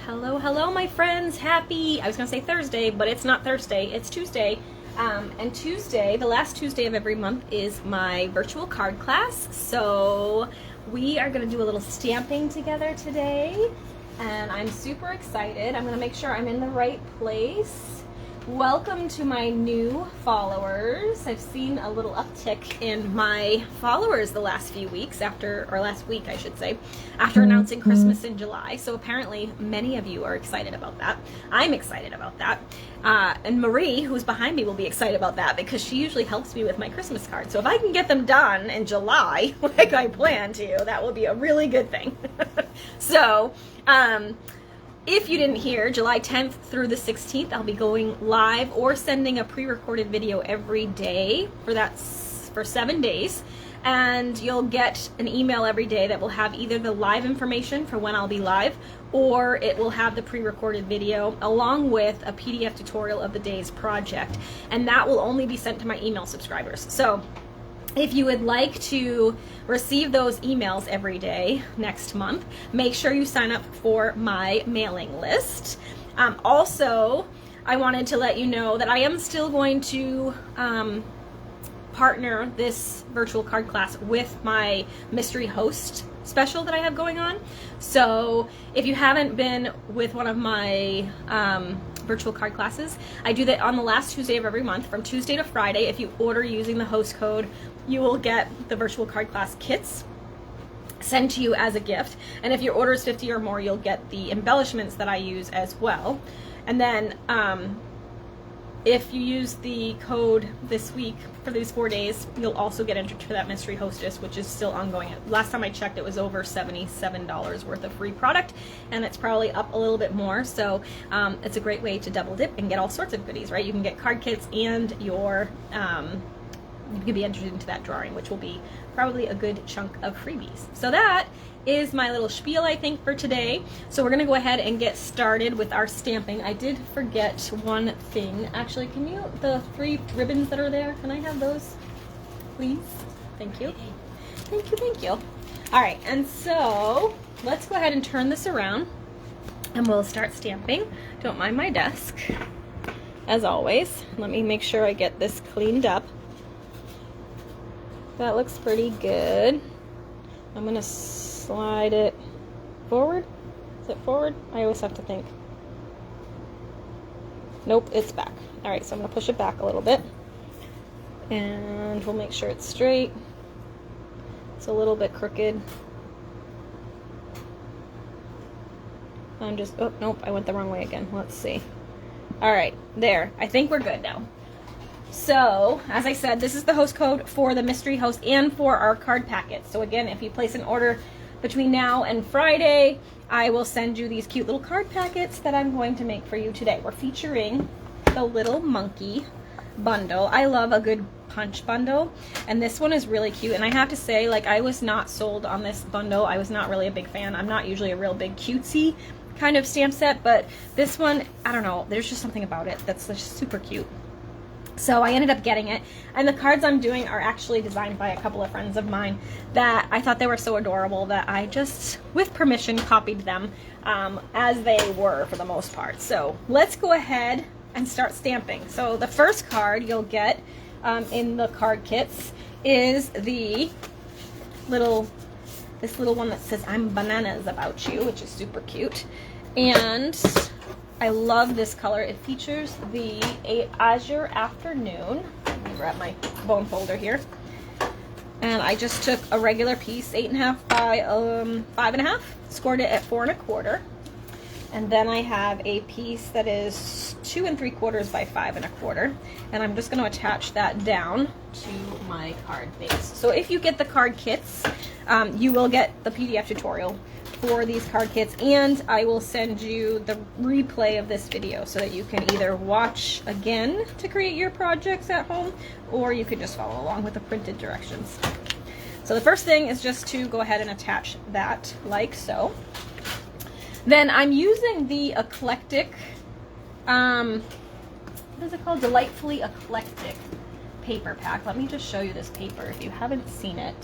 Hello, hello, my friends. Happy, I was going to say Thursday, but it's not Thursday. It's Tuesday. And Tuesday, the last Tuesday of every month, is my virtual card class. So we are going to do a little stamping together today. And I'm super excited. I'm going to make sure I'm in the right place. Welcome to my new followers. I've seen a little uptick in my followers the last few weeks last week I should say, after announcing Christmas in July. So apparently many of you are excited about that. I'm excited about that. And Marie, who's behind me, will be excited about that because she usually helps me with my Christmas cards. So if I can get them done in July, like I plan to, that will be a really good thing. So, if you didn't hear, July 10th through the 16th, I'll be going live or sending a pre-recorded video every day for 7 days. And you'll get an email every day that will have either the live information for when I'll be live, or it will have the pre-recorded video along with a PDF tutorial of the day's project. And that will only be sent to my email subscribers. So if you would like to receive those emails every day next month, make sure you sign up for my mailing list. Also, I wanted to let you know that I am still going to partner this virtual card class with my mystery host special that I have going on. So if you haven't been with one of my virtual card classes, I do that on the last Tuesday of every month from Tuesday to Friday. If you order using the host code, you will get the virtual card class kits sent to you as a gift. And if your order is 50 or more, you'll get the embellishments that I use as well. And then if you use the code this week for these 4 days, you'll also get entered for that mystery hostess, which is still ongoing. Last time I checked, it was over $77 worth of free product, and it's probably up a little bit more. So it's a great way to double dip and get all sorts of goodies, right? You can get card kits and your you can be entered into that drawing, which will be probably a good chunk of freebies. So that is my little spiel, I think, for today. So we're gonna go ahead and get started with our stamping. I did forget one thing. Actually, can you, the 3 ribbons that are there, can I have those, please? Thank you. Thank you, thank you. All right, and so let's go ahead and turn this around and we'll start stamping. Don't mind my desk, as always. Let me make sure I get this cleaned up. That looks pretty good. I'm gonna slide it forward. Is it forward? I always have to think. Nope, it's back. All right, so I'm gonna push it back a little bit and we'll make sure it's straight. It's a little bit crooked. I'm just, oh, nope, I went the wrong way again. Let's see. All right, there. I think we're good now. So, as I said, this is the host code for the mystery host and for our card packets. So again, if you place an order between now and Friday, I will send you these cute little card packets that I'm going to make for you today. We're featuring the little monkey bundle. I love a good punch bundle, and this one is really cute. And I have to say, like, I was not sold on this bundle. I was not really a big fan. I'm not usually a real big cutesy kind of stamp set, but this one, I don't know, there's just something about it that's just super cute. So I ended up getting it, and the cards I'm doing are actually designed by a couple of friends of mine that I thought they were so adorable that I just, with permission, copied them as they were for the most part. So let's go ahead and start stamping. So the first card you'll get in the card kits is the this little one that says "I'm bananas about you," which is super cute. And I love this color. It features the Azure Afternoon. Let me grab my bone folder here. And I just took a regular piece, 8.5 by 5.5, scored it at 4 1/4. And then I have a piece that is 2 3/4 by 5 1/4. And I'm just going to attach that down to my card base. So if you get the card kits, you will get the PDF tutorial for these card kits, and I will send you the replay of this video so that you can either watch again to create your projects at home, or you can just follow along with the printed directions. So the first thing is just to go ahead and attach that like so. Then I'm using the Eclectic, what is it called? Delightfully Eclectic paper pack. Let me just show you this paper if you haven't seen it.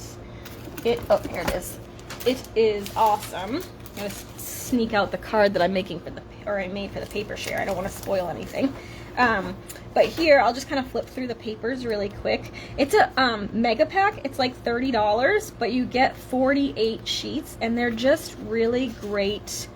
Oh, here it is. It is awesome. I'm gonna sneak out the card that I'm making for I made for the paper share. I don't want to spoil anything. But here, I'll just kind of flip through the papers really quick. It's a mega pack. It's like $30, but you get 48 sheets, and they're just really great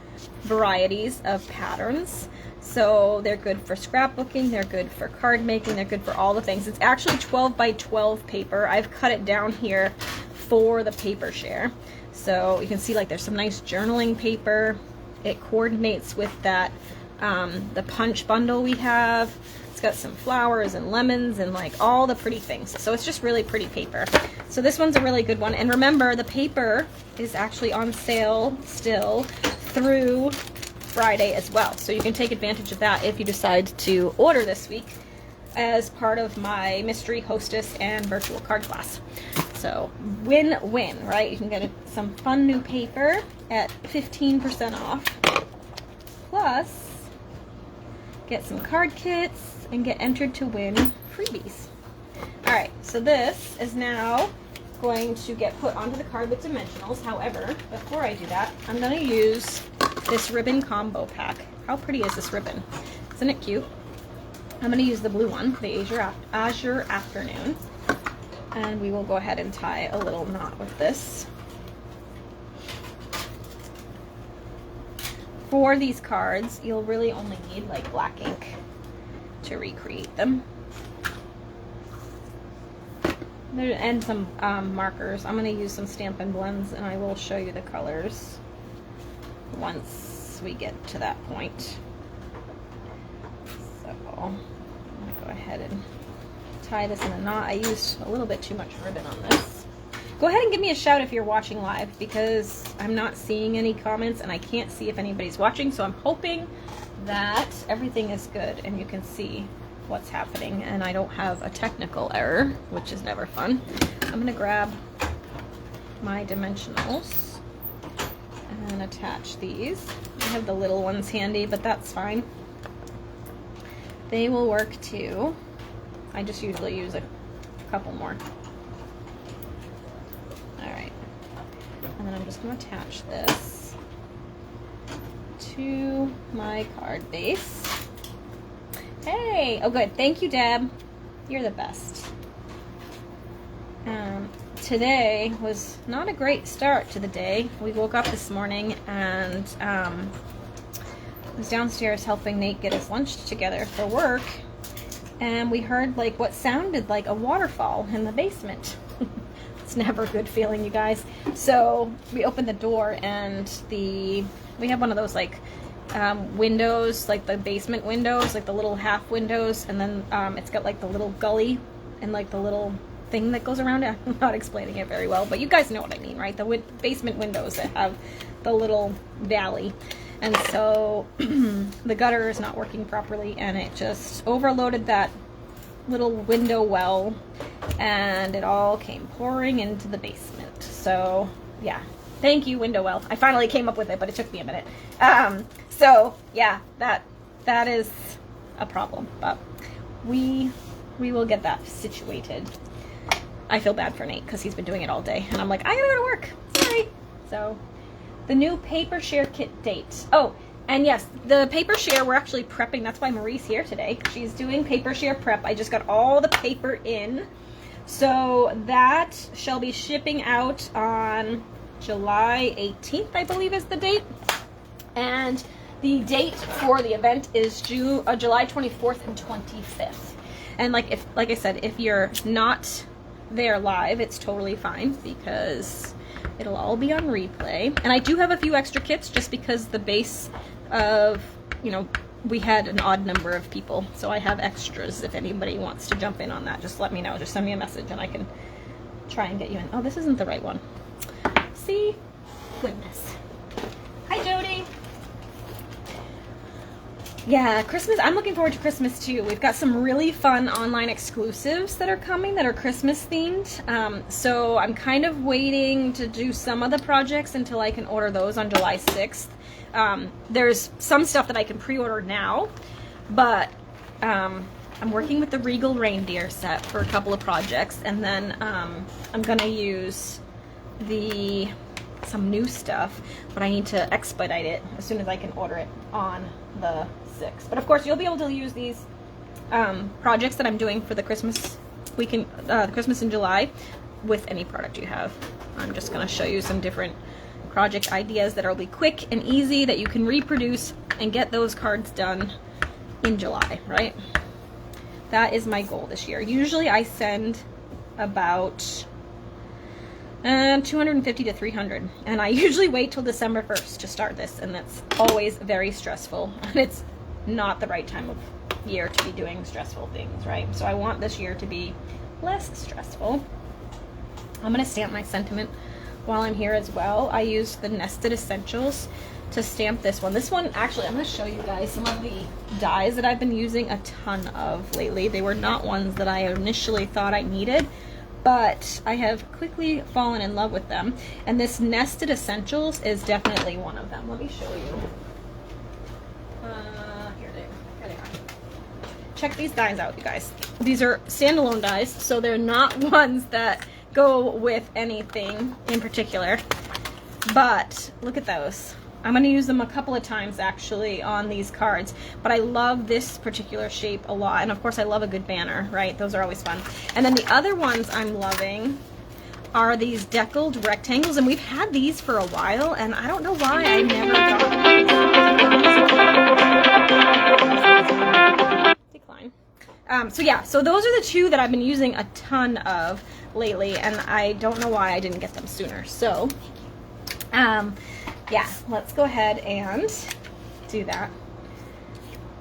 varieties of patterns. So they're good for scrapbooking, they're good for card making, they're good for all the things. It's actually 12 by 12 paper. I've cut it down here for the paper share. So you can see like there's some nice journaling paper. It coordinates with that, the punch bundle we have. It's got some flowers and lemons and like all the pretty things. So it's just really pretty paper. So this one's a really good one. And remember, the paper is actually on sale still through Friday as well. So you can take advantage of that if you decide to order this week as part of my mystery hostess and virtual card class. So win-win, right? You can get some fun new paper at 15% off. Plus, get some card kits and get entered to win freebies. Alright, so this is now going to get put onto the card with dimensionals. However, before I do that, I'm going to use this ribbon combo pack. How pretty is this ribbon? Isn't it cute? I'm going to use the blue one, the Azure Afternoon. And we will go ahead and tie a little knot with this. For these cards, you'll really only need like black ink to recreate them. And some markers. I'm going to use some Stampin' Blends, and I will show you the colors once we get to that point. So I'm going to go ahead and tie this in a knot. I used a little bit too much ribbon on this. Go ahead and give me a shout if you're watching live, because I'm not seeing any comments and I can't see if anybody's watching, so I'm hoping that everything is good and you can see what's happening and I don't have a technical error, which is never fun. I'm going to grab my dimensionals and attach these. I have the little ones handy, but that's fine. They will work too. I just usually use a couple more. Alright. And then I'm just going to attach this to my card base. Hey! Oh good. Thank you, Deb. You're the best. Today was not a great start to the day. We woke up this morning and was downstairs helping Nate get his lunch together for work, and we heard like what sounded like a waterfall in the basement. It's never a good feeling, you guys. So we opened the door, and we have one of those like windows, like the basement windows, like the little half windows, and then it's got like the little gully and like the little thing that goes around it. I'm not explaining it very well, but you guys know what I mean, right? The basement windows that have the little valley. And so the gutter is not working properly, and it just overloaded that little window well, and it all came pouring into the basement. So yeah, thank you, window well. I finally came up with it, but it took me a minute. So yeah, that is a problem, but we will get that situated. I feel bad for Nate because he's been doing it all day, and I'm like, I gotta go to work. Sorry. So the new paper share kit date. Oh, and yes, the paper share, we're actually prepping. That's why Marie's here today. She's doing paper share prep. I just got all the paper in. So that shall be shipping out on July 18th, I believe is the date. And the date for the event is July 24th and 25th. And like I said, if you're not there live, it's totally fine because it'll all be on replay. And I do have a few extra kits just because the base of, we had an odd number of people. So I have extras if anybody wants to jump in on that. Just let me know. Just send me a message and I can try and get you in. Oh, this isn't the right one. See? Goodness. Hi, Jody. Yeah, Christmas. I'm looking forward to Christmas too. We've got some really fun online exclusives that are coming that are Christmas themed. So I'm kind of waiting to do some of the projects until I can order those on July 6th. There's some stuff that I can pre-order now, but I'm working with the Regal Reindeer set for a couple of projects, and then I'm gonna use the some new stuff, but I need to expedite it as soon as I can order it on the 6th. But of course, you'll be able to use these projects that I'm doing for the Christmas weekend, Christmas in July, with any product you have. I'm just going to show you some different project ideas that will be quick and easy that you can reproduce and get those cards done in July, right? That is my goal this year. Usually I send about 250 to 300, and I usually wait till December 1st to start this, and that's always very stressful, and it's not the right time of year to be doing stressful things, right? So I want this year to be less stressful. I'm going to stamp my sentiment while I'm here as well. I used the Nested Essentials to stamp this one. This one, actually, I'm going to show you guys some of the dies that I've been using a ton of lately. They were not ones that I initially thought I needed, but I have quickly fallen in love with them. And this Nested Essentials is definitely one of them. Let me show you. Here they are. Check these dies out, you guys. These are standalone dies, so they're not ones that go with anything in particular. But look at those. I'm going to use them a couple of times actually on these cards, but I love this particular shape a lot, and of course I love a good banner, right? Those are always fun. And then the other ones I'm loving are these deckled rectangles, and we've had these for a while, and I don't know why I never got these. Decline. So yeah, so those are the two that I've been using a ton of lately, and I don't know why I didn't get them sooner. So yeah, let's go ahead and do that.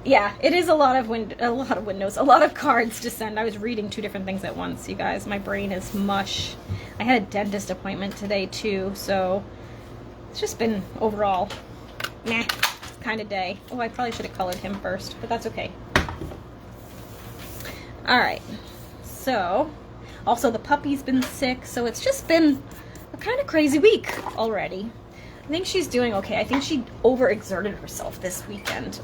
Yeah, it is a lot of windows, a lot of cards to send. I was reading 2 different things at once, you guys. My brain is mush. I had a dentist appointment today too, so it's just been overall meh kind of day. Oh, I probably should have colored him first, but that's okay. All right, so also the puppy's been sick, so it's just been a kind of crazy week already. I think she's doing okay. I think she overexerted herself this weekend,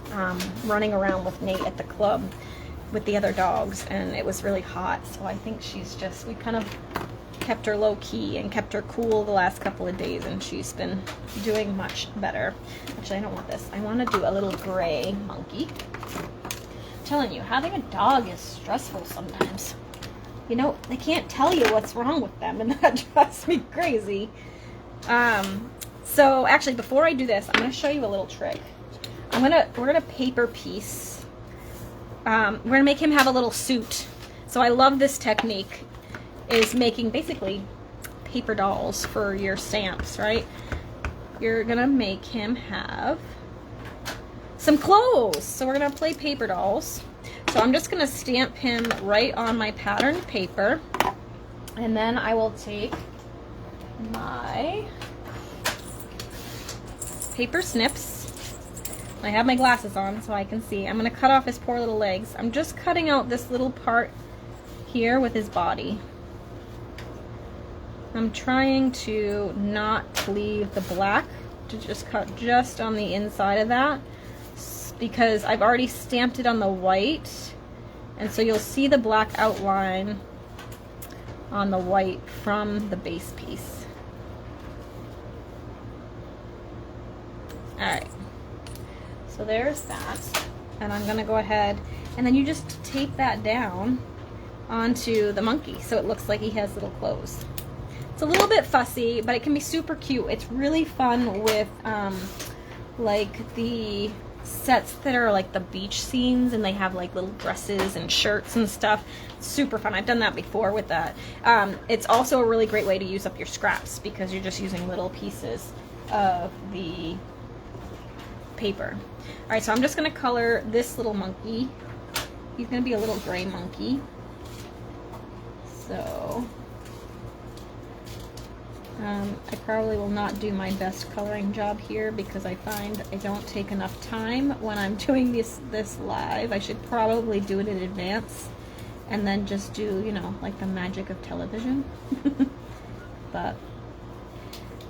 running around with Nate at the club with the other dogs, and it was really hot, so I think she's just, we kind of kept her low key and kept her cool the last couple of days, and she's been doing much better. Actually, I don't want this. I want to do a little gray monkey. I'm telling you, having a dog is stressful sometimes. You know, they can't tell you what's wrong with them, and that drives me crazy. So actually, before I do this, I'm going to show you a little trick. We're going to paper piece. We're going to make him have a little suit. So I love this technique, is making basically paper dolls for your stamps, right? You're going to make him have some clothes. So we're going to play paper dolls. So I'm just going to stamp him right on my patterned paper. And then I will take my paper snips. I have my glasses on so I can see. I'm going to cut off his poor little legs. I'm just cutting out this little part here with his body. I'm trying to not leave the black, to just cut just on the inside of that, because I've already stamped it on the white, and so you'll see the black outline on the white from the base piece. Alright, so there's that, and I'm going to go ahead, and then you just tape that down onto the monkey so it looks like he has little clothes. It's a little bit fussy, but it can be super cute. It's really fun with like the sets that are like the beach scenes, and they have like little dresses and shirts and stuff. It's super fun. I've done that before with that. It's also a really great way to use up your scraps, because you're just using little pieces of the paper. Alright, so I'm just going to color this little monkey. He's going to be a little gray monkey. So I probably will not do my best coloring job here, because I find I don't take enough time when I'm doing this live. I should probably do it in advance and then just do, you know, like the magic of television. But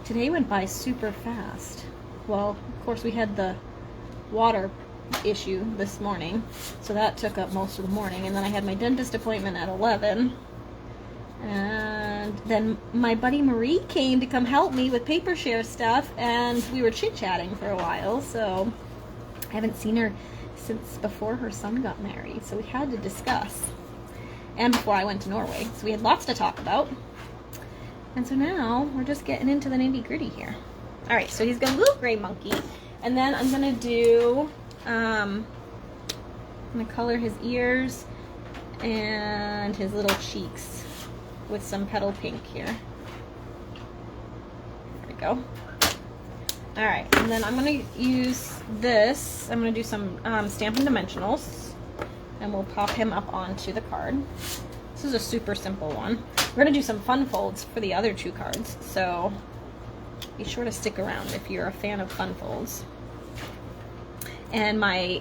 today went by super fast. Well, of course we had the water issue this morning, so that took up most of the morning, and then I had my dentist appointment at 11, and And then my buddy Marie came to come help me with paper share stuff, and we were chit-chatting for a while, so I haven't seen her since before her son got married, so we had to discuss. And before I went to Norway, so we had lots to talk about. And so now we're just getting into the nitty-gritty here. All right, so he's got a little gray monkey, and then I'm gonna do, I'm gonna color his ears and his little cheeks with some petal pink here. There we go. All right, and then I'm gonna use this. I'm gonna do some Stampin' Dimensionals, and we'll pop him up onto the card. This is a super simple one. We're gonna do some fun folds for the other two cards, so be sure to stick around if you're a fan of fun folds. And my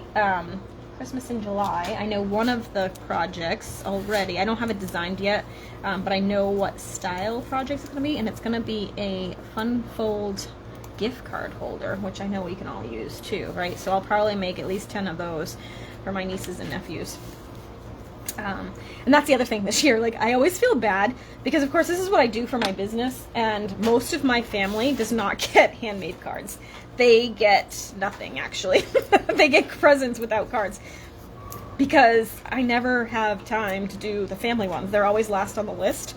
Christmas in July, I know one of the projects already. I don't have it designed yet, but I know what style project it's gonna be, and it's gonna be a fun fold gift card holder, which I know we can all use too, right? So I'll probably make at least 10 of those for my nieces and nephews. And that's the other thing this year. Like, I always feel bad because, of course, this is what I do for my business, and most of my family does not get handmade cards. They get nothing, actually. They get presents without cards because I never have time to do the family ones. They're always last on the list.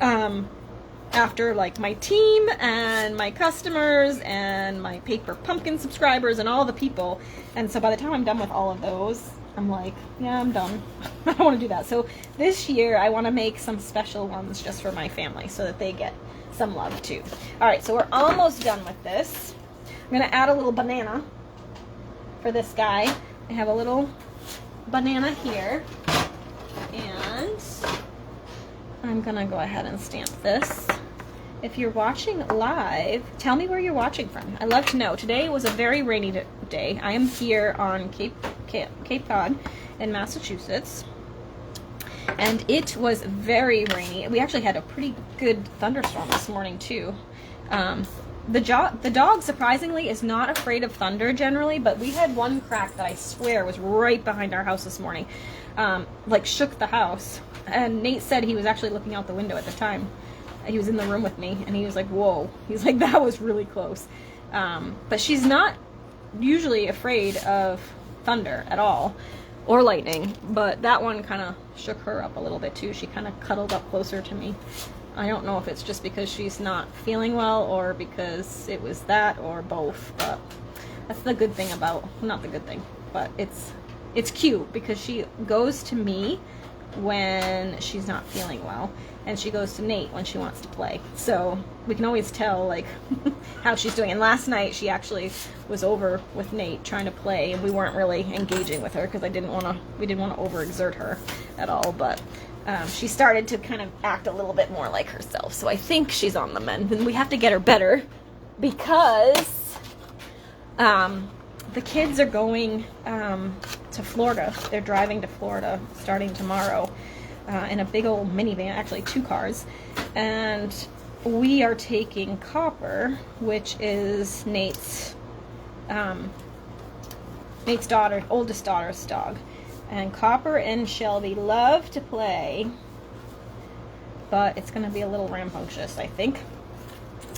After, like, my team and my customers and my Paper Pumpkin subscribers and all the people. And so by the time I'm done with all of those, I'm like, yeah, I'm done. I don't want to do that. So this year I want to make some special ones just for my family so that they get some love too. All right, so we're almost done with this. I'm going to add a little banana for this guy. I have a little banana here, and I'm going to go ahead and stamp this. If you're watching live, tell me where you're watching from. I'd love to know. Today was a very rainy day. I am here on Cape Cod in Massachusetts, and it was very rainy. We actually had a pretty good thunderstorm this morning too. The dog, surprisingly, is not afraid of thunder generally, but we had one crack that I swear was right behind our house this morning, like shook the house. And Nate said he was actually looking out the window at the time. He was in the room with me, and he was like, whoa. He's like, that was really close. But she's not usually afraid of thunder at all, or lightning, but that one kind of shook her up a little bit too. She kind of cuddled up closer to me. I don't know if it's just because she's not feeling well, or because it was that, or both, but that's the good thing about, not the good thing, but it's cute because she goes to me when she's not feeling well, and she goes to Nate when she wants to play. So we can always tell, like, how she's doing. And last night she actually was over with Nate trying to play, and we weren't really engaging with her because we didn't want to overexert her at all. But she started to kind of act a little bit more like herself. So I think she's on the mend, and we have to get her better because the kids are going to Florida. They're driving to Florida starting tomorrow in a big old minivan, actually 2 cars. And we are taking Copper, which is Nate's oldest daughter's dog. And Copper and Shelby love to play, but it's going to be a little rambunctious, I think.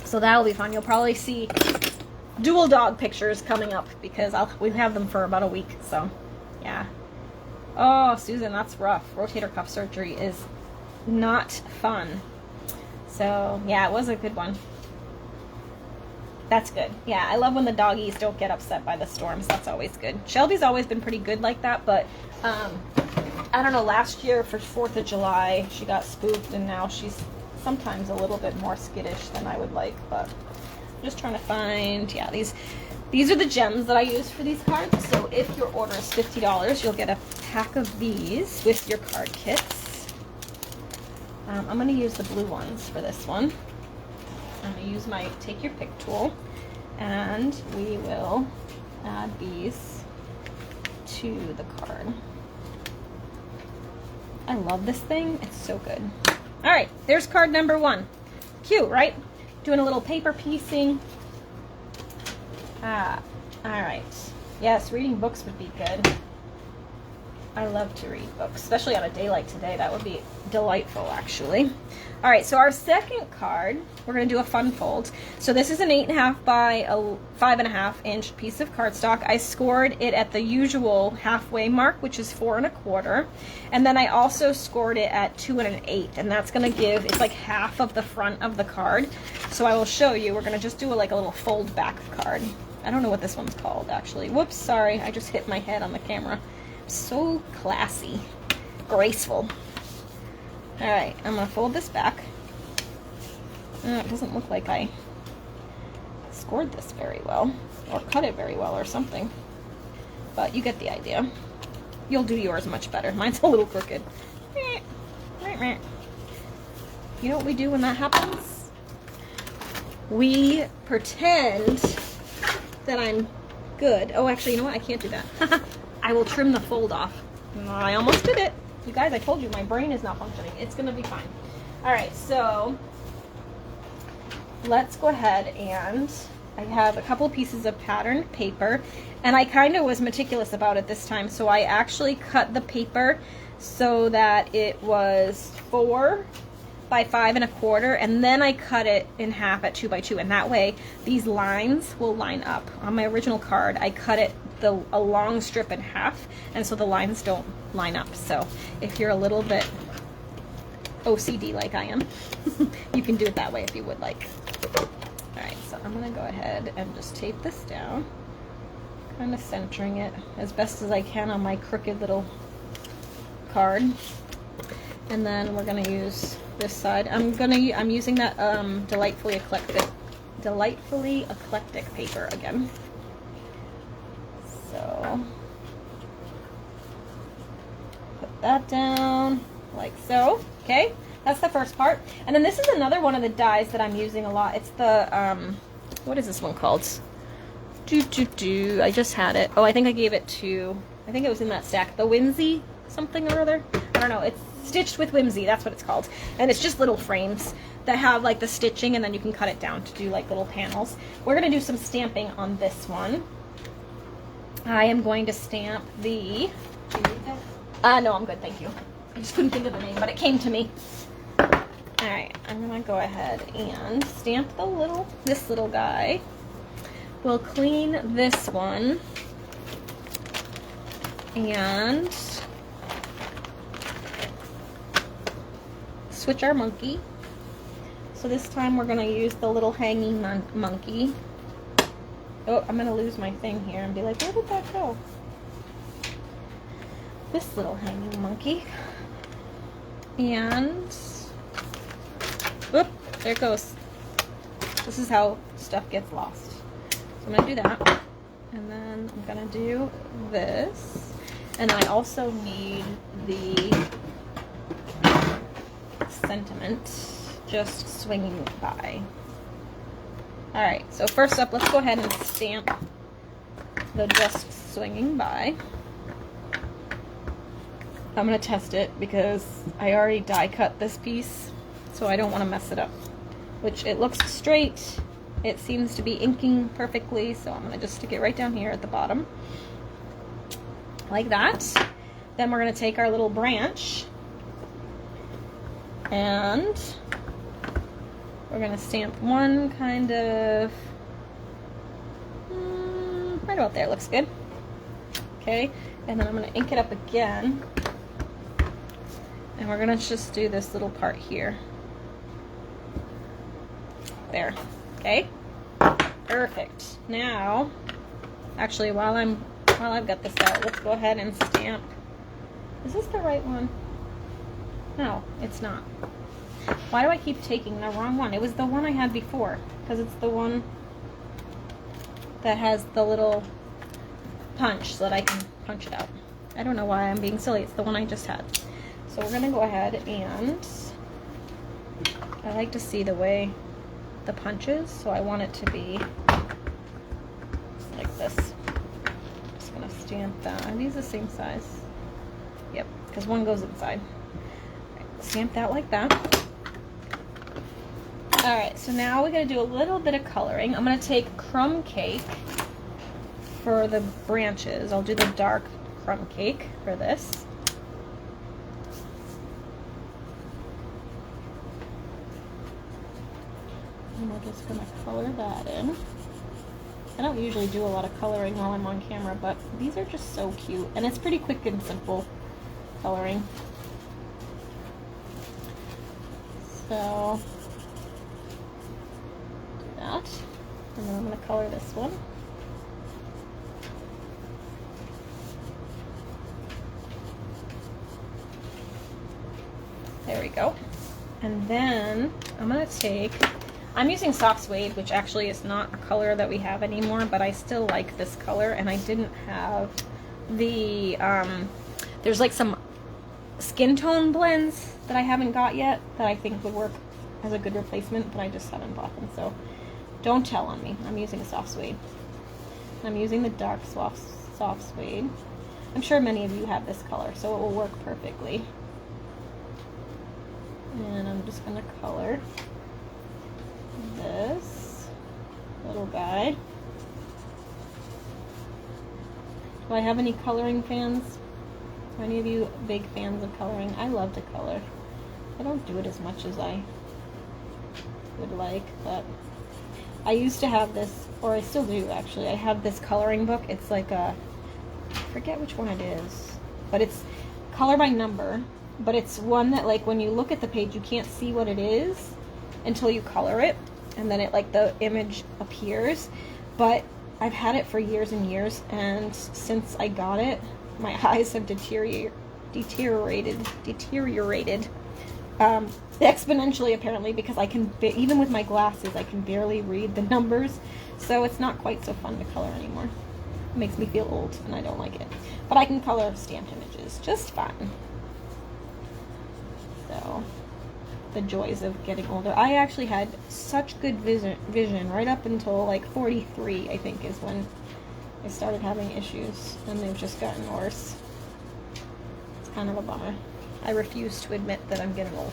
So that'll be fun. You'll probably see dual dog pictures coming up because we have them for about a week. So, yeah. Oh, Susan, that's rough. Rotator cuff surgery is not fun. So, yeah, it was a good one. That's good. Yeah, I love when the doggies don't get upset by the storms. That's always good. Shelby's always been pretty good like that, but I don't know, last year for 4th of July, she got spooked, and now she's sometimes a little bit more skittish than I would like, but I'm just trying to find, yeah, these are the gems that I use for these cards. So if your order is $50, you'll get a pack of these with your card kits. I'm going to use the blue ones for this one. I'm going to use my Take Your Pick tool, and we will add these to the card. I love this thing. It's so good. All right, there's card number 1. Cute, right? Doing a little paper piecing. All right. Yes, reading books would be good. I love to read books, especially on a day like today. That would be delightful, actually. All right, so our second card, we're going to do a fun fold. So this is an 8.5 by a 5.5 inch piece of cardstock. I scored it at the usual halfway mark, which is 4 1/4. And then I also scored it at 2 1/8. And that's going to give, it's like half of the front of the card. So I will show you. We're going to just do like a little fold back card. I don't know what this one's called, actually. Whoops, sorry. I just hit my head on the camera. So classy, graceful. All right, I'm gonna fold this back. It doesn't look like I scored this very well, or cut it very well, or something. But you get the idea. You'll do yours much better. Mine's a little crooked. You know what we do when that happens? We pretend that I'm good. Oh, actually, you know what? I can't do that. I will trim the fold off. I almost did it. You guys, I told you my brain is not functioning. It's going to be fine. All right, so let's go ahead, and I have a couple pieces of patterned paper, and I kind of was meticulous about it this time, so I actually cut the paper so that it was 4 by 5 1/4, and then I cut it in half at 2 by 2, and that way these lines will line up. On my original card, I cut it a long strip in half, and so the lines don't line up. So if you're a little bit OCD like I am, you can do it that way if you would like. All right, so I'm gonna go ahead and just tape this down, kind of centering it as best as I can on my crooked little card. And then we're gonna use this side. I'm using that delightfully eclectic paper again. So put that down like so. Okay, that's the first part. And then this is another one of the dies that I'm using a lot. It's the what is this one called? I just had it. Oh, I think I gave it to, I think it was in that stack, the Whimsy something or other. I don't know. It's Stitched with Whimsy, that's what it's called. And it's just little frames that have like the stitching, and then you can cut it down to do like little panels. We're gonna do some stamping on this one. I am going to stamp the, no, I'm good, thank you. I just couldn't think of the name, but it came to me. All right, I'm gonna go ahead and stamp this little guy. We'll clean this one, and switch our monkey. So this time we're gonna use the little hanging monkey. Oh, I'm gonna lose my thing here and be like, where did that go? This little hanging monkey. And, whoop, there it goes. This is how stuff gets lost. So I'm gonna do that. And then I'm gonna do this. And I also need the sentiment just swinging by. Alright, so first up, let's go ahead and stamp the just swinging by. I'm going to test it because I already die cut this piece, so I don't want to mess it up. Which, it looks straight, it seems to be inking perfectly, so I'm going to just stick it right down here at the bottom. Like that. Then we're going to take our little branch, and we're going to stamp one kind of right about there. Looks good. Okay, and then I'm going to ink it up again, and we're going to just do this little part here. There. Okay, perfect. Now, actually, while I've got this out, let's go ahead and stamp. Is this the right one? No, it's not. Why do I keep taking the wrong one? It was the one I had before, because it's the one that has the little punch so that I can punch it out. I don't know why I'm being silly. It's the one I just had. So we're going to go ahead, and I like to see the way the punch is, so I want it to be like this. Just going to stamp that. Are these the same size? Yep, because one goes inside. Stamp that like that. Alright, so now we're going to do a little bit of coloring. I'm going to take crumb cake for the branches. I'll do the dark crumb cake for this. just gonna color that in. I don't usually do a lot of coloring while I'm on camera, but these are just so cute. And it's pretty quick and simple coloring. So, do that. And then I'm gonna color this one. There we go. And then I'm gonna take, I'm using soft suede, which actually is not a color that we have anymore, but I still like this color, and I didn't have the, there's like some skin tone blends that I haven't got yet that I think would work as a good replacement, but I just haven't bought them, so don't tell on me. I'm using soft suede. I'm using the dark soft suede. I'm sure many of you have this color, so it will work perfectly. And I'm just gonna color this little guy. Do I have any coloring fans? Are any of you big fans of coloring? I love to color. I don't do it as much as I would like, but I used to have this, or I still do actually. I have this coloring book. It's like a, I forget which one it is, but it's color by number. But it's one that, like, when you look at the page, you can't see what it is until you color it, and then it, like, the image appears. But I've had it for years and years, and since I got it, my eyes have deteriorated exponentially, apparently, because I can, even with my glasses, I can barely read the numbers, so it's not quite so fun to color anymore. It makes me feel old, and I don't like it. But I can color stamped images just fine. So, the joys of getting older. I actually had such good vision right up until like 43, I think, is when I started having issues, and they've just gotten worse. It's kind of a bummer. I refuse to admit that I'm getting old.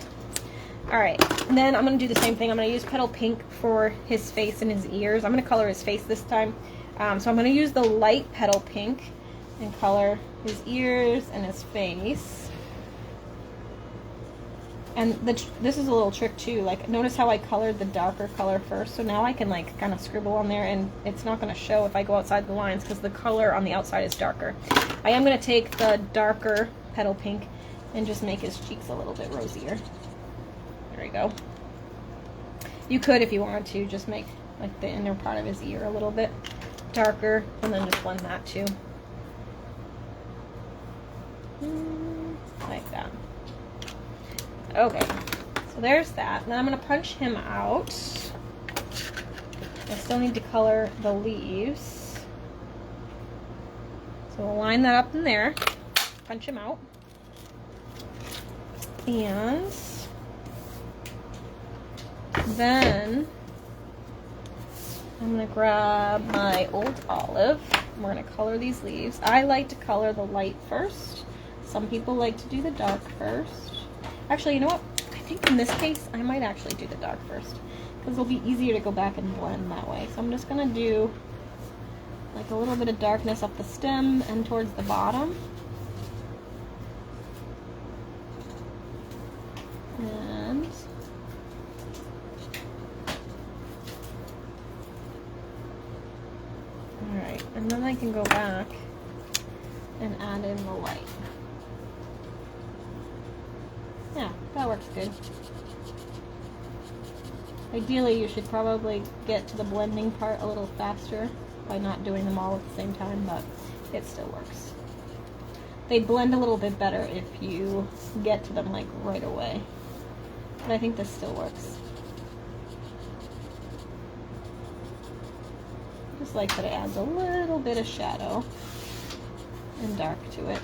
Alright, and then I'm going to do the same thing. I'm going to use Petal Pink for his face and his ears. I'm going to color his face this time. So I'm going to use the light Petal Pink and color his ears and his face. And this is a little trick too, like notice how I colored the darker color first, so now I can like kind of scribble on there and it's not going to show if I go outside the lines because the color on the outside is darker. I am going to take the darker Petal Pink and just make his cheeks a little bit rosier. There we go. You could, if you wanted to, just make like the inner part of his ear a little bit darker and then just blend that too. Like that. Okay, so there's that. And then I'm going to punch him out. I still need to color the leaves. So we'll line that up in there, punch him out. And then I'm going to grab my old olive. We're going to color these leaves. I like to color the light first. Some people like to do the dark first. Actually, you know what? I think in this case, I might actually do the dark first, because it'll be easier to go back and blend that way. So I'm just going to do like a little bit of darkness up the stem and towards the bottom. And alright, and then I can go back and add in the light. Yeah, that works good. Ideally, you should probably get to the blending part a little faster by not doing them all at the same time, but it still works. They blend a little bit better if you get to them like right away, but I think this still works. I just like that it adds a little bit of shadow and dark to it.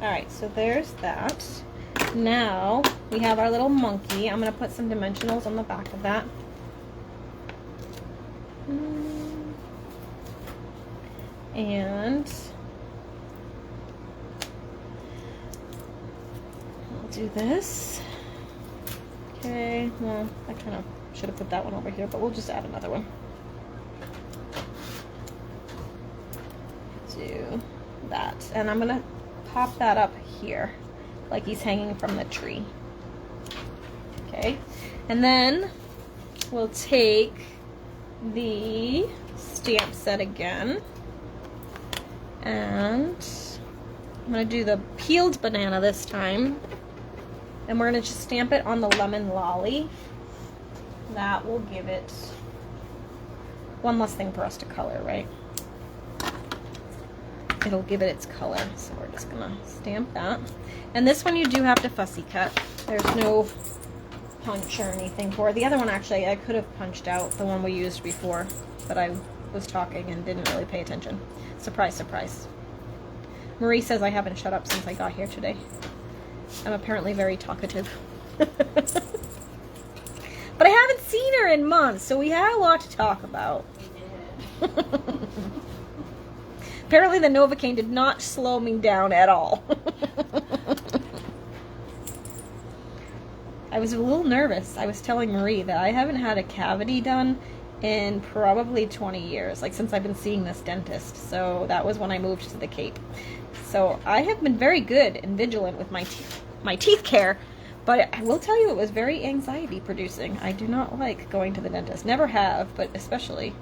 Alright, so there's that. Now we have our little monkey. I'm going to put some dimensionals on the back of that. And I'll do this. Okay, well, I kind of should have put that one over here, but we'll just add another one. Do that. And I'm going to pop that up here, like he's hanging from the tree. Okay, and then we'll take the stamp set again, and I'm going to do the peeled banana this time, and we're going to just stamp it on the lemon lolly. That will give it one less thing for us to color, right? It'll give it its color, so we're just going to stamp that. And this one you do have to fussy cut. There's no punch or anything for it. The other one, actually, I could have punched out, the one we used before, but I was talking and didn't really pay attention. Surprise, surprise. Marie says I haven't shut up since I got here today. I'm apparently very talkative. But I haven't seen her in months, so we had a lot to talk about. Apparently the Novocaine did not slow me down at all. I was a little nervous. I was telling Marie that I haven't had a cavity done in probably 20 years, like since I've been seeing this dentist. So that was when I moved to the Cape. So I have been very good and vigilant with my teeth care, but I will tell you it was very anxiety producing. I do not like going to the dentist. Never have, but especially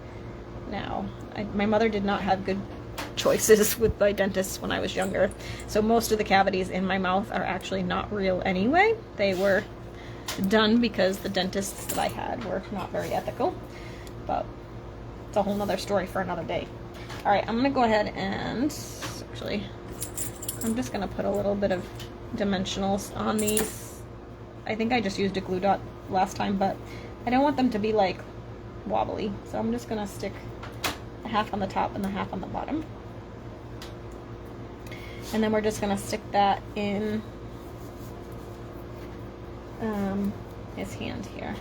now. My mother did not have good choices with my dentists when I was younger. So most of the cavities in my mouth are actually not real anyway. They were done because the dentists that I had were not very ethical. But it's a whole nother story for another day. Alright, I'm going to go ahead and actually, I'm just going to put a little bit of dimensionals on these. I think I just used a glue dot last time, but I don't want them to be like wobbly. So I'm just going to stick a half on the top and the half on the bottom. And then we're just going to stick that in his hand here.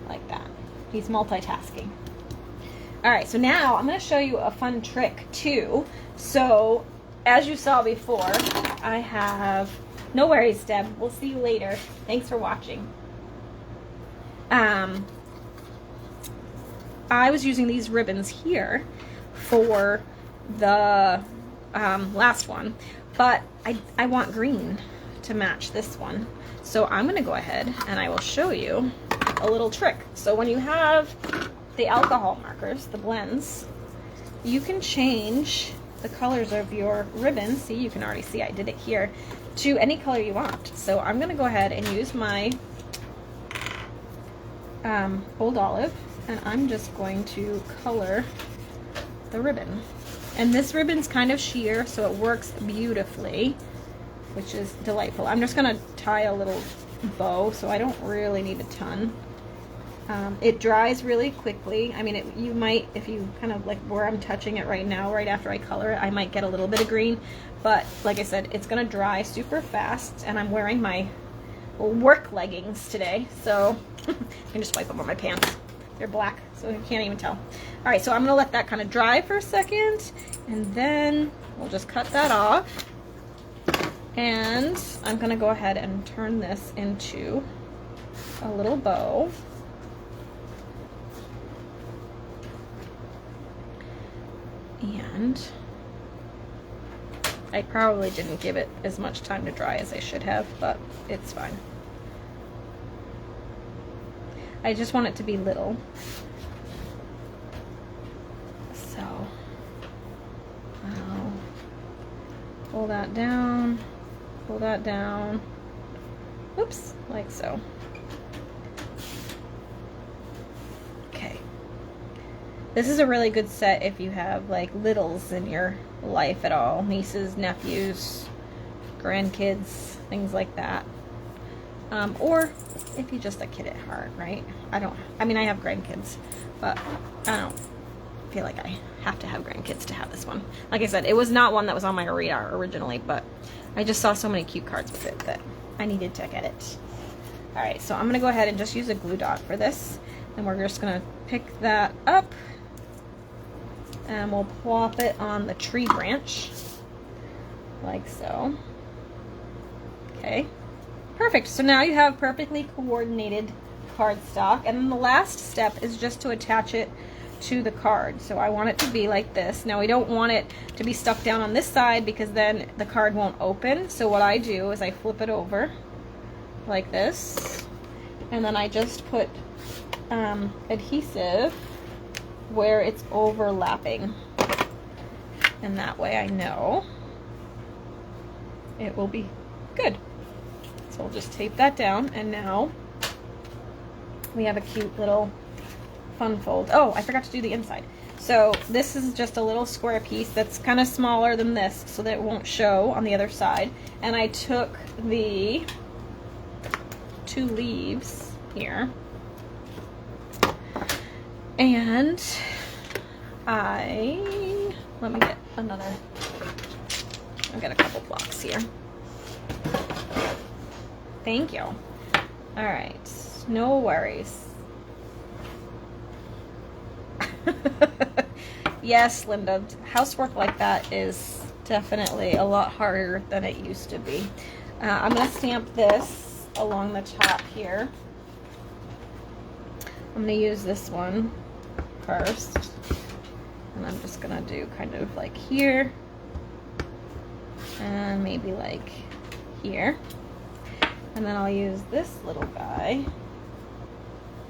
Like that. He's multitasking. Alright, so now I'm going to show you a fun trick too. So, as you saw before, I have... No worries, Deb. We'll see you later. Thanks for watching. I was using these ribbons here for the last one, but I want green to match this one. So I'm going to go ahead and I will show you a little trick. So when you have the alcohol markers, the blends, you can change the colors of your ribbon. See, you can already see I did it here, to any color you want. So I'm going to go ahead and use my Old Olive, and I'm just going to color the ribbon. And this ribbon's kind of sheer, so it works beautifully, which is delightful. I'm just going to tie a little bow, so I don't really need a ton. It dries really quickly. I mean, you might, if you kind of like where I'm touching it right now, right after I color it, I might get a little bit of green, but like I said, it's going to dry super fast, and I'm wearing my work leggings today, so I can just wipe them on my pants. They're black, so you can't even tell. All right, so I'm going to let that kind of dry for a second, and then we'll just cut that off. And I'm going to go ahead and turn this into a little bow. And I probably didn't give it as much time to dry as I should have, but it's fine. I just want it to be little. So I'll pull that down, pull that down. Oops, like so. Okay. This is a really good set if you have like littles in your life at all. Nieces, nephews, grandkids, things like that. Or if you're just a kid at heart, right? I mean, I have grandkids, but I don't feel like I have to have grandkids to have this one. Like I said, it was not one that was on my radar originally, but I just saw so many cute cards with it that I needed to get it. Alright, so I'm going to go ahead and just use a glue dot for this, and we're just going to pick that up, and we'll plop it on the tree branch, like so. Okay. Perfect. So now you have perfectly coordinated cardstock, and then the last step is just to attach it to the card. So I want it to be like this. Now we don't want it to be stuck down on this side because then the card won't open. So what I do is I flip it over like this, And then I just put adhesive where it's overlapping. And that way I know it will be good. So we'll just tape that down, and now we have a cute little fun fold. Oh, I forgot to do the inside. So this is just a little square piece that's kind of smaller than this so that it won't show on the other side. And I took the 2 leaves here and let me get another, I've got a couple blocks here. Thank you. All right, no worries. Yes, Linda, housework like that is definitely a lot harder than it used to be. I'm going to stamp this along the top here. I'm going to use this one first, and I'm just going to do kind of like here, and maybe like here, and then I'll use this little guy.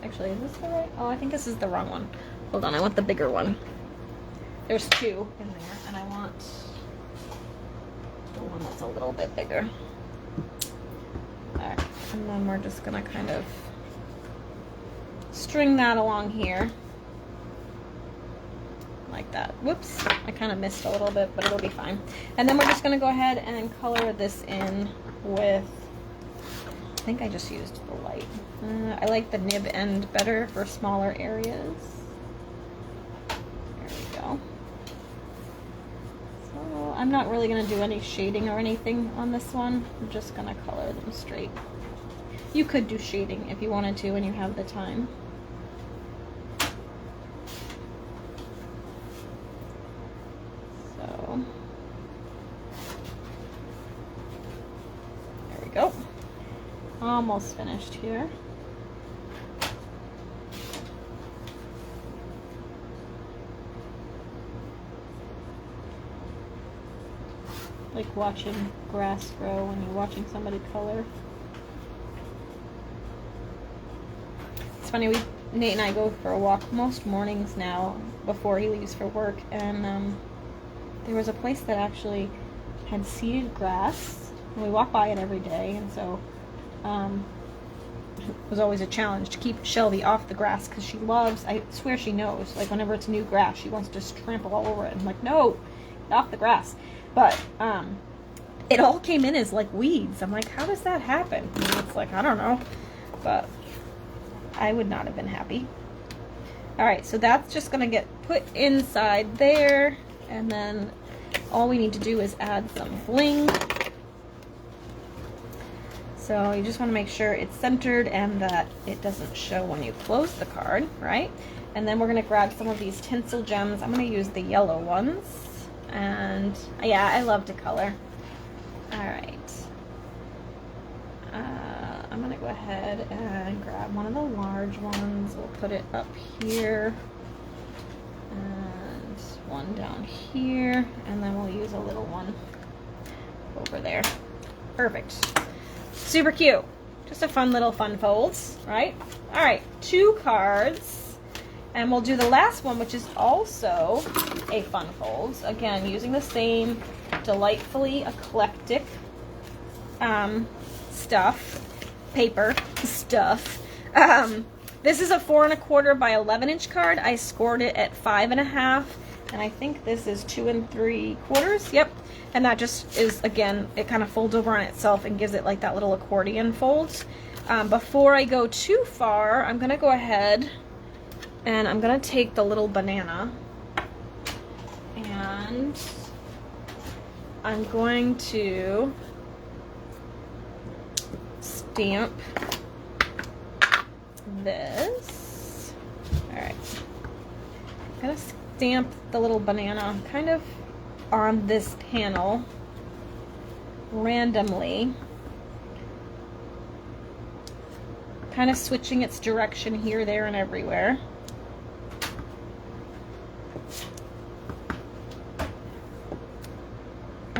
Actually, is this the right? Oh, I think this is the wrong one. Hold on, I want the bigger one. There's 2 in there, and I want the one that's a little bit bigger. Alright, and then we're just gonna kind of string that along here. Like that. Whoops, I kind of missed a little bit, but it'll be fine. And then we're just gonna go ahead and color this in with, I think I just used the light. I like the nib end better for smaller areas. There we go. So I'm not really going to do any shading or anything on this one. I'm just going to color them straight. You could do shading if you wanted to when you have the time. So there we go. Almost finished here. Like watching grass grow when you're watching somebody color. It's funny, Nate and I go for a walk most mornings now before he leaves for work, and there was a place that actually had seeded grass, and we walk by it every day, and so it was always a challenge to keep Shelby off the grass, because she loves, I swear she knows, like whenever it's new grass she wants to just trample all over it. I'm like, no, get off the grass. But it all came in as like weeds. I'm like, how does that happen? And it's like, I don't know, but I would not have been happy. All right, so that's just gonna get put inside there, and then all we need to do is add some bling. So you just want to make sure it's centered and that it doesn't show when you close the card, right? And then we're going to grab some of these tinsel gems. I'm going to use the yellow ones. And yeah, I love to color. All right. I'm going to go ahead and grab one of the large ones. We'll put it up here. And one down here. And then we'll use a little one over there. Perfect. Super cute. Just a fun little fun folds, right? All right, 2 cards. And we'll do the last one, which is also a fun fold. Again, using the same delightfully eclectic paper stuff. This is a 4 1/4 by 11-inch card. I scored it at 5 1/2, and I think this is 2 3/4. Yep. And that just is, again, it kind of folds over on itself and gives it like that little accordion fold. Before I go too far, I'm going to go ahead and I'm going to take the little banana and I'm going to stamp this. Alright. I'm going to stamp the little banana kind of on this panel randomly, kind of switching its direction here, there, and everywhere.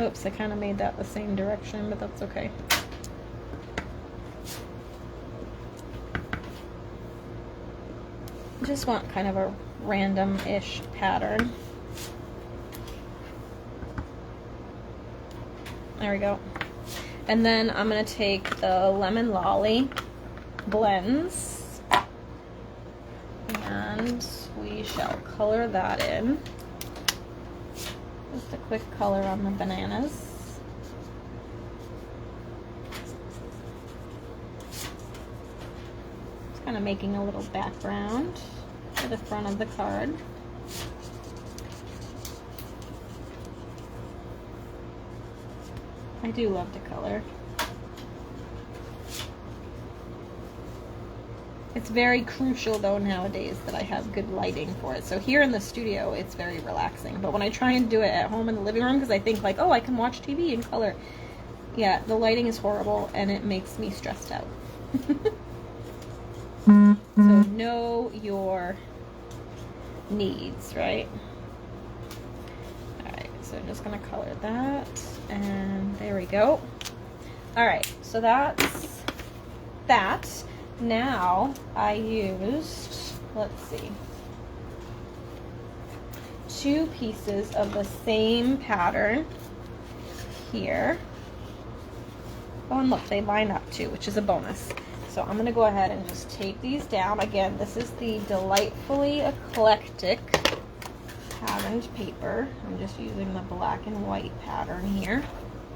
Oops, I kind of made that the same direction, but that's okay. just want kind of a random-ish pattern. There we go. And then I'm going to take the Lemon Lolly blends and we shall color that in. Just a quick color on the bananas. Just kind of making a little background for the front of the card. I do love to color. It's very crucial though nowadays that I have good lighting for it. So here in the studio it's very relaxing, but when I try and do it at home in the living room, because I think like, oh, I can watch TV and color, yeah, the lighting is horrible and it makes me stressed out. So know your needs, right? Alright, so I'm just gonna color that, and there we go. Alright, so that's that. Now I used, let's see, 2 pieces of the same pattern here. Oh, and look, they line up too, which is a bonus. So I'm going to go ahead and just take these down. Again, this is the Delightfully Eclectic patterned paper. I'm just using the black and white pattern here.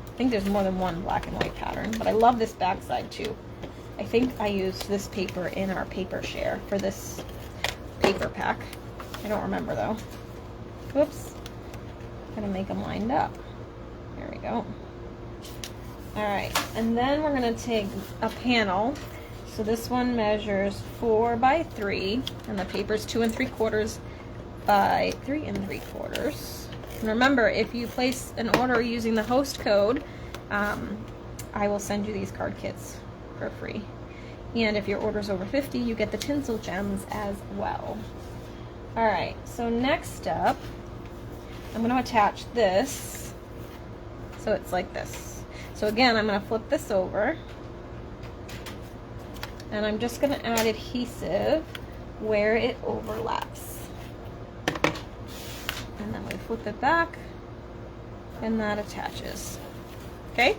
I think there's more than one black and white pattern, but I love this backside too. I think I used this paper in our paper share for this paper pack. I don't remember though. Whoops. Gonna make them lined up. There we go. Alright, and then we're gonna take a panel. So this one measures 4 by 3, and the paper's 2 3/4 by 3 3/4. And remember, if you place an order using the host code, I will send you these card kits for free. And if your order's over 50, you get the tinsel gems as well. Alright, so next up, I'm going to attach this so it's like this. So again, I'm going to flip this over, and I'm just going to add adhesive where it overlaps. And then we flip it back, and that attaches. Okay?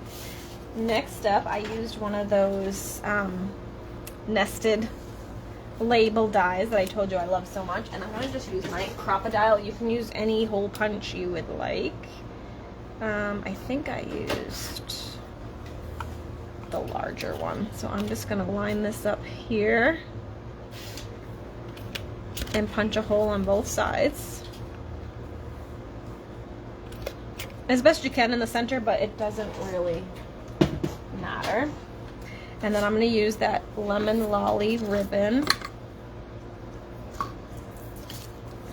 Next up, I used one of those nested label dies that I told you I love so much, and I'm going to just use my Crop-A-Dile. You can use any hole punch you would like. I think I used the larger one, so I'm just going to line this up here and punch a hole on both sides as best you can in the center, but it doesn't really matter. And then I'm going to use that Lemon Lolly ribbon.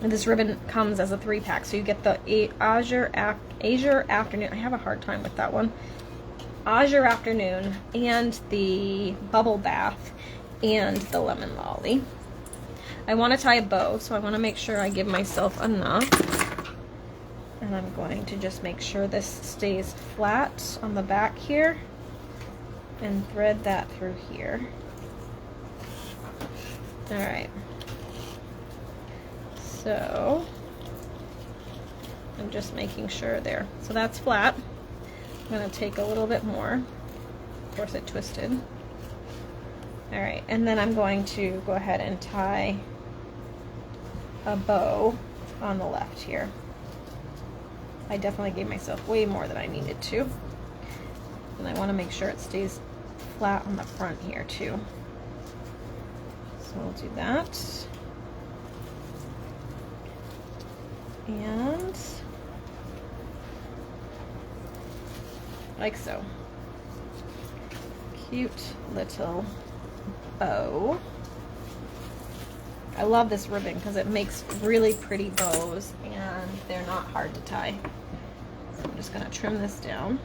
And this ribbon comes as a 3-pack, so you get the Azure Afternoon. I have a hard time with that one. Azure Afternoon, and the Bubble Bath, and the Lemon Lolly. I want to tie a bow, so I want to make sure I give myself enough. And I'm going to just make sure this stays flat on the back here, and thread that through here. Alright. So I'm just making sure there. So that's flat. I'm going to take a little bit more. Of course it twisted. Alright, and then I'm going to go ahead and tie a bow on the left here. I definitely gave myself way more than I needed to. And I want to make sure it stays flat on the front here too. So we'll do that. And like so. Cute little bow. I love this ribbon because it makes really pretty bows and they're not hard to tie. So I'm just going to trim this down.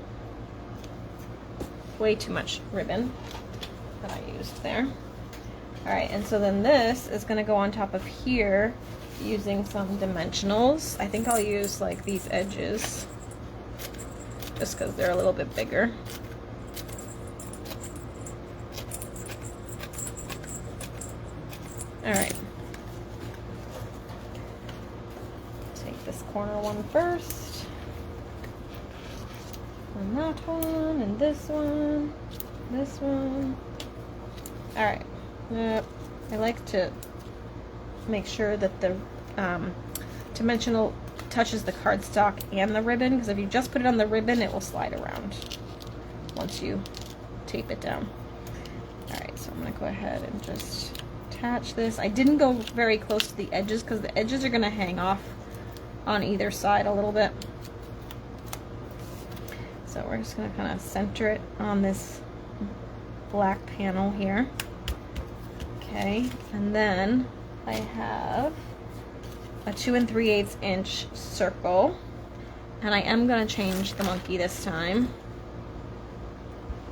Way too much ribbon that I used there. Alright, and so then this is going to go on top of here using some dimensionals. I think I'll use like these edges just because they're a little bit bigger. Alright. And that one, and this one, this one. Alright. Yep. I like to make sure that the dimensional touches the cardstock and the ribbon, because if you just put it on the ribbon, it will slide around once you tape it down. Alright, so I'm going to go ahead and just attach this. I didn't go very close to the edges because the edges are going to hang off on either side a little bit. So we're just going to kind of center it on this black panel here. Okay, and then I have a 2 3/8 inch circle, and I am going to change the monkey this time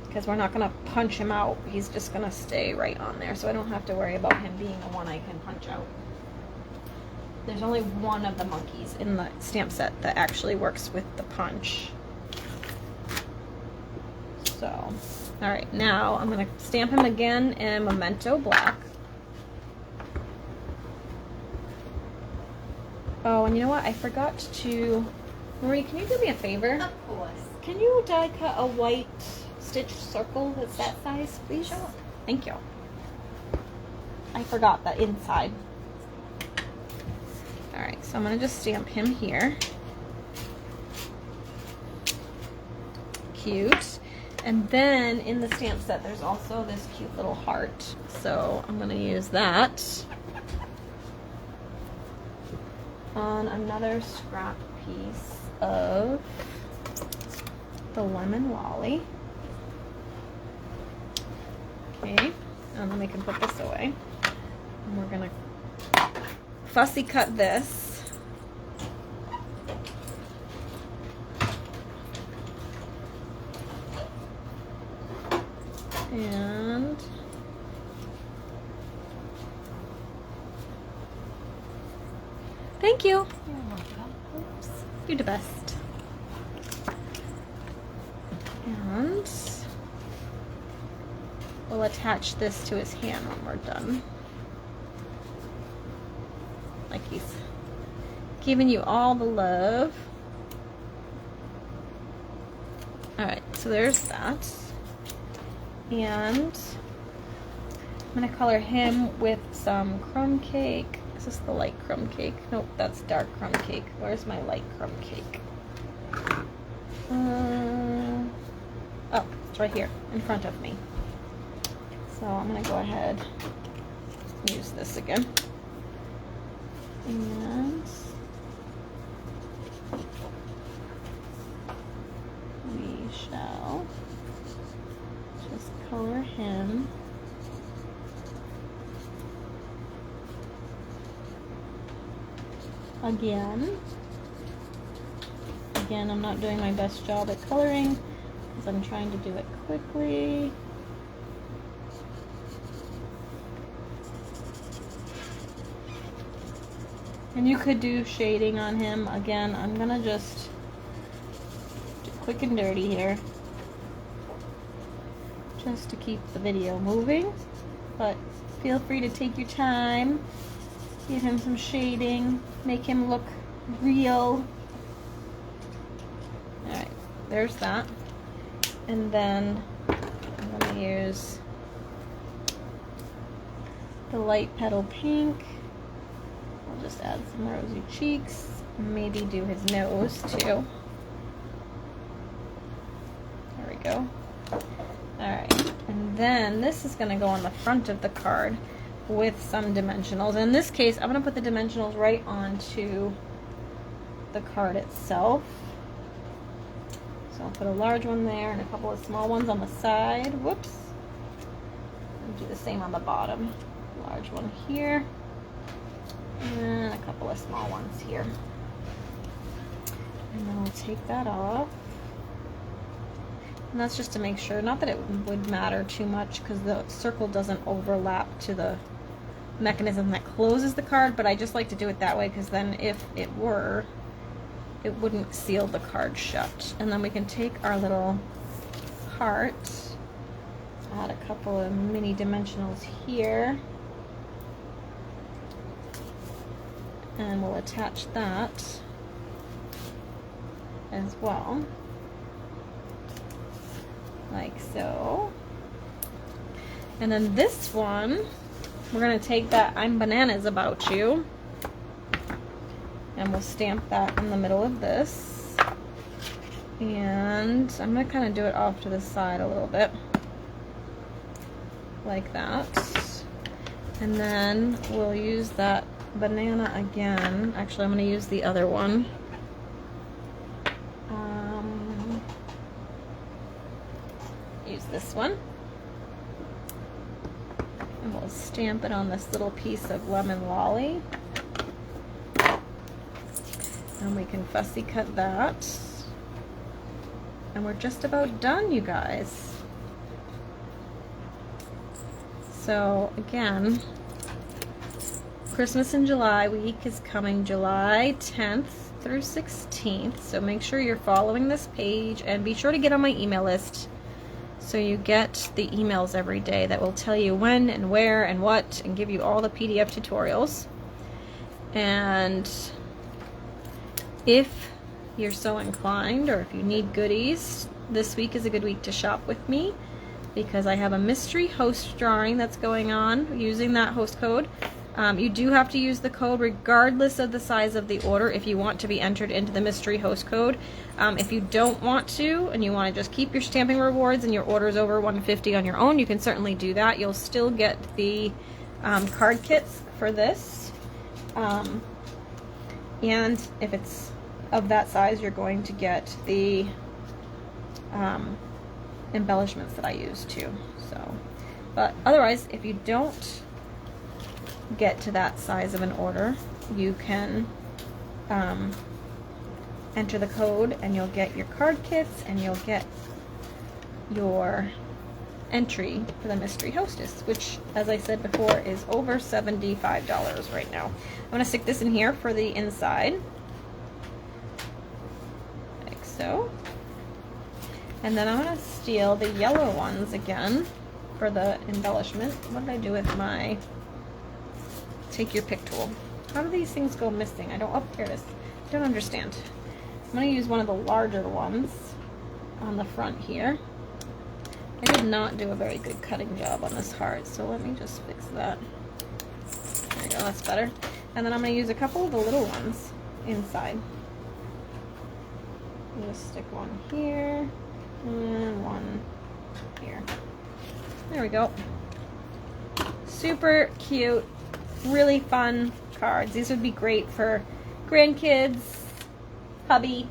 because we're not going to punch him out. He's just going to stay right on there, so I don't have to worry about him being the one I can punch out. There's only one of the monkeys in the stamp set that actually works with the punch. So, alright, now I'm going to stamp him again in Memento Black. Oh, and you know what? I forgot to... Marie, can you do me a favor? Of course. Can you die cut a white stitch circle that's that size, please? Sure. Thank you. I forgot the inside. Alright, so I'm going to just stamp him here. Cute. And then in the stamp set, there's also this cute little heart. So I'm going to use that on another scrap piece of the Lemon Lolly. Okay, and then we can put this away. And we're going to fussy cut this. And thank you. You're welcome. Oops. You're the best. And we'll attach this to his hand when we're done. Like he's giving you all the love. Alright, so there's that. And I'm going to color him with some crumb cake. Is this the light crumb cake? Nope, that's dark crumb cake. Where's my light crumb cake? Oh, it's right here in front of me. So I'm going to go ahead and use this again. And we shall just color him again. Again, I'm not doing my best job at coloring because I'm trying to do it quickly. And you could do shading on him. Again, I'm gonna just do quick and dirty here, just to keep the video moving. But feel free to take your time, give him some shading, make him look real. Alright, there's that. And then I'm gonna use the light petal pink. I'll just add some rosy cheeks, maybe do his nose too. There we go. Alright, and then this is going to go on the front of the card with some dimensionals. In this case, I'm going to put the dimensionals right onto the card itself. So I'll put a large one there and a couple of small ones on the side. Whoops. And do the same on the bottom. Large one here. And a couple of small ones here. And then we'll take that off. And that's just to make sure, not that it would matter too much because the circle doesn't overlap to the mechanism that closes the card, but I just like to do it that way because then if it were, it wouldn't seal the card shut. And then we can take our little heart, add a couple of mini dimensionals here, and we'll attach that as well. like so. And then this one, we're gonna take that I'm Bananas About You, and we'll stamp that in the middle of this. And I'm gonna kind of do it off to the side a little bit, like that. And then we'll use that banana again. Actually, I'm gonna use the other one. Use this one. And we'll stamp it on this little piece of lemon lolly. And we can fussy cut that. And we're just about done, you guys. So again, Christmas in July week is coming July 10th through 16th. So make sure you're following this page and be sure to get on my email list so you get the emails every day that will tell you when and where and what and give you all the PDF tutorials. And if you're so inclined, or if you need goodies, this week is a good week to shop with me because I have a mystery host drawing that's going on using that host code. You do have to use the code regardless of the size of the order if you want to be entered into the mystery host code. If you don't want to and you want to just keep your stamping rewards and your orders over $150 on your own, you can certainly do that. You'll still get the card kits for this. And if it's of that size, you're going to get the embellishments that I use too. So, but otherwise, if you don't get to that size of an order, you can enter the code and you'll get your card kits and you'll get your entry for the mystery hostess, which, as I said before, is over $75 right now. I'm going to stick this in here for the inside, like so. And then I'm going to steal the yellow ones again for the embellishment. What did I do with my take your pick tool? How do these things go missing? I don't, oh, here it is. I don't understand. I'm going to use one of the larger ones on the front here. I did not do a very good cutting job on this heart, so let me just fix that. There we go, that's better. And then I'm going to use a couple of the little ones inside. I'm going to stick one here and one here. There we go. Super cute, really fun cards. These would be great for grandkids, hubby,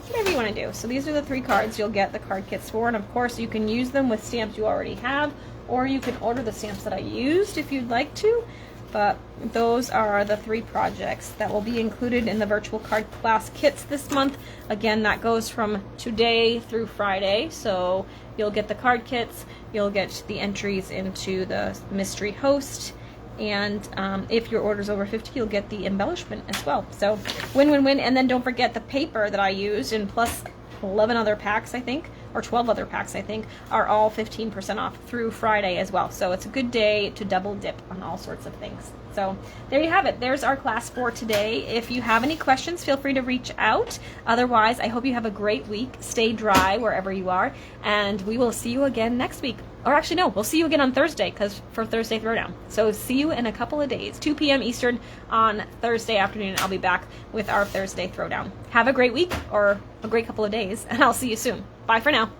whatever you want to do. So these are the 3 cards you'll get the card kits for, and of course you can use them with stamps you already have, or you can order the stamps that I used if you'd like to. But those are the 3 projects that will be included in the virtual card class kits this month. Again, that goes from today through Friday, so you'll get the card kits, you'll get the entries into the mystery host, and if your order's over 50, you'll get the embellishment as well. So win, win, win. And then don't forget the paper that I used, and plus 11 other packs, I think, or 12 other packs, I think, are all 15% off through Friday as well. So it's a good day to double dip on all sorts of things. So there you have it. There's our class for today. If you have any questions, feel free to reach out. Otherwise, I hope you have a great week. Stay dry wherever you are, and we will see you again next week. Or actually, no, we'll see you again on Thursday, because for Thursday Throwdown. So see you in a couple of days. 2 p.m. Eastern on Thursday afternoon. I'll be back with our Thursday Throwdown. Have a great week, or a great couple of days, and I'll see you soon. Bye for now.